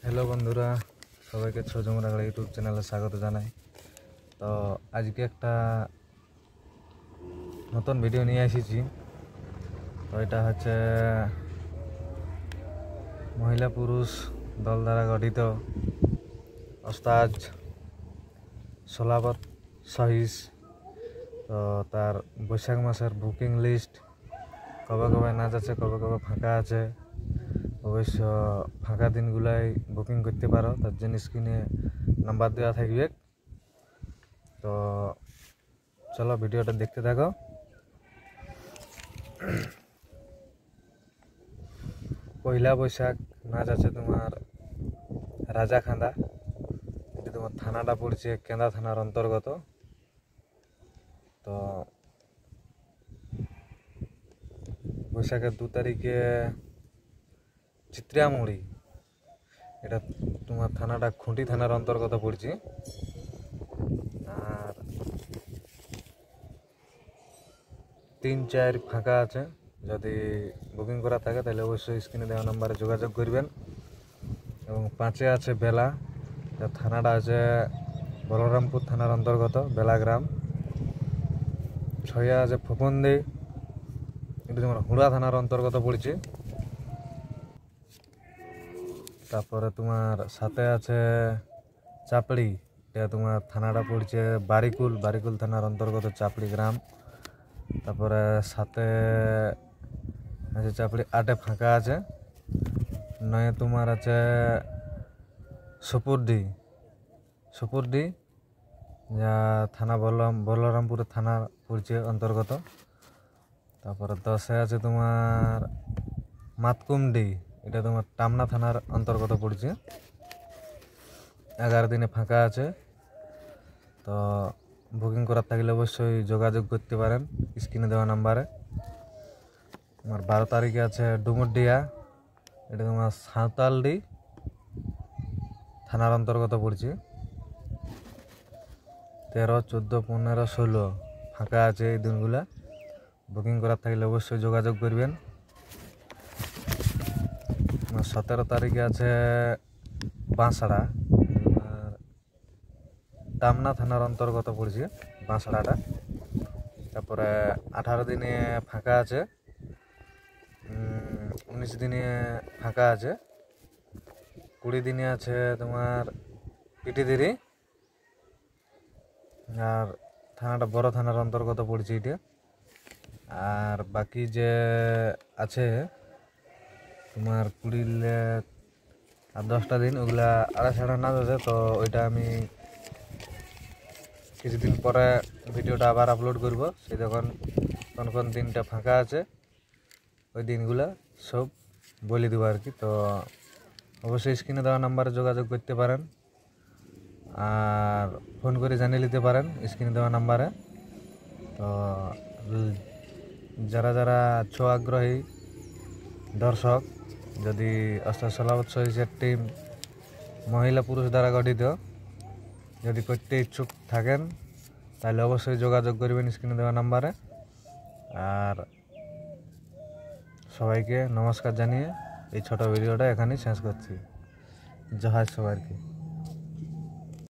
Hello बंधुरा सबाई के छजमरा यूट्यूब चैनल स्वागत जानाई। तो आज के एक नतून भिडियो नहीं आसी। तो यहाँ हे महिला पुरुष दल द्वारा गठित ओस्ताद सलाबत सहिस। तो तार बैशाख मासेर बुकिंग लिस्ट कবে কবে নাচ আছে কবে কবে ফাঁকা আছে। অবশ্য ফাঁকা দিনগুলাই বুকিং করতে পারো, তার জন্য স্ক্রিনে নাম্বার দেওয়া থাকবে। তো চলো ভিডিওটা দেখতে থাকো। পয়লা বৈশাখ নাচ আছে তোমার রাজাখান্দা। এটা তোমার থানাটা পড়ছে কেন্দা থানার অন্তর্গত। তো বৈশাখের 2 তারিখে চিত্রামুড়ি, এটা তোমার থানাটা খুঁটি থানার অন্তর্গত পড়ছে। আর 3-4 ফাঁকা আছে, যদি বুকিং করা থাকে তাহলে অবশ্যই স্ক্রিনে দেওয়া নম্বরে যোগাযোগ করবেন। এবং 5-এ আছে বেলা, থানাটা আছে বলরামপুর থানার অন্তর্গত বেলাগ্রাম। 6-এ আছে ফুকন্দি, এটা তোমার হুড়া থানার অন্তর্গত পড়ছে। তারপরে তোমার 7-এ আছে চাপড়ি, এটা তোমার থানাটা পড়ছে বারিকুল থানার অন্তর্গত চাপড়ি গ্রাম। তারপরে 7-এ আছে চাপড়ি, 8-এ ফাঁকা আছে। 9-এ তোমার আছে সুপুরডি, যা থানা বলরামপুরের থানা পড়ছে অন্তর্গত। তারপরে 10-এ আছে তোমার মাতকুমডি, এটা তোমার টামনা থানার অন্তর্গত পড়ছে। 11 দিনে ফাঁকা আছে। তো বুকিং করার থাকলে অবশ্যই যোগাযোগ করতে পারেন স্ক্রিনে দেওয়া নাম্বারে। তোমার 12 তারিখে আছে ডুমুরডিয়া, এটা তোমার সাঁওতালডি থানার অন্তর্গত পড়ছে। 13, 14, 15, 16 ফাঁকা আছে এই দিনগুলা। বুকিং করার থাকলে অবশ্যই যোগাযোগ করবেন। 17 তারিখে আছে বাঁশড়া, টামনা থানার অন্তর্গত পড়ছে বাঁশড়াটা। তারপরে 18 দিনে ফাঁকা আছে, 19 দিনে ফাঁকা আছে, 20 দিনে আছে তোমার পিটিদিরি। আর থানাটা বড় থানার অন্তর্গত পড়ছে এটা। আর বাকি যে আছে তোমার 20 আর 10টা দিন, ওগুলা আড়াছাড়া নাচ আছে। তো ওইটা আমি কিছুদিন পরে ভিডিওটা আবার আপলোড করব। সেই যখন কোন দিনটা ফাঁকা আছে ওই দিনগুলা সব বলে দেবো আর কি। তো অবশ্যই স্ক্রিনে দেওয়া নাম্বারে যোগাযোগ করতে পারেন, আর ফোন করে জানিয়ে নিতে পারেন স্ক্রিনে দেওয়া নাম্বারে। তো যারা আগ্রহী দর্শক, যদি ওস্তাদ সলাবত সহিসের টিম মহিলা পুরুষ দ্বারা গঠিত, যদি করতে ইচ্ছুক থাকেন তাহলে অবশ্যই যোগাযোগ করবেন স্ক্রিনে দেওয়া নাম্বারে। আর সবাইকে নমস্কার জানিয়ে এই ছোট ভিডিওটা এখানেই শেষ করছি। জয় সবাইকে।